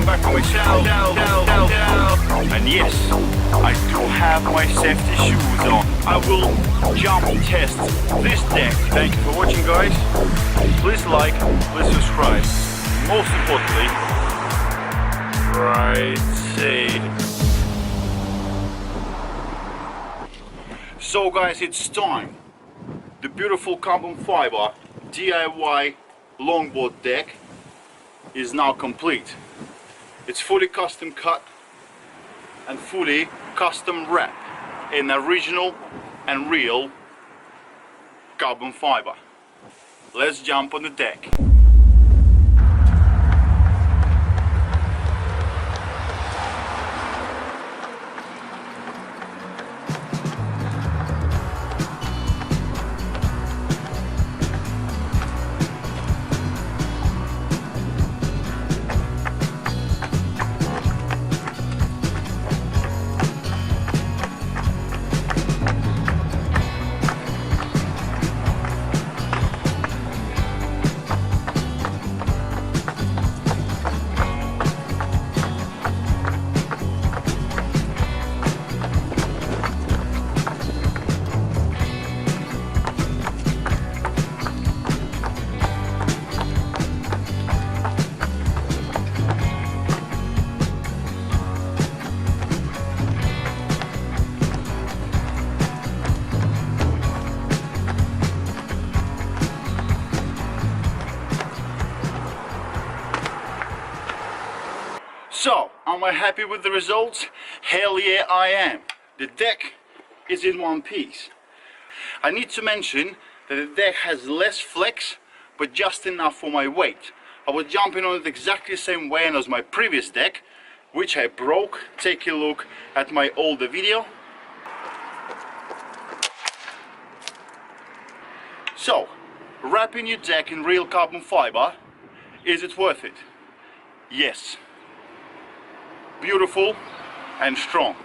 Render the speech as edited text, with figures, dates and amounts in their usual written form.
welcome back to my channel. And yes, I do have my safety shoes on. I will jump test this deck. Thank you for watching, guys. Please like, please subscribe. Most importantly, right side. So guys, it's time. The beautiful carbon fiber DIY longboard deck is now complete. It's fully custom cut and fully custom wrapped in original and real carbon fiber. Let's jump on the deck. So, am I happy with the results? Hell yeah, I am. The deck is in one piece. I need to mention that the deck has less flex, but just enough for my weight. I was jumping on it exactly the same way as my previous deck, which I broke. Take a look at my older video. So, wrapping your deck in real carbon fiber, is it worth it? Yes. Beautiful and strong.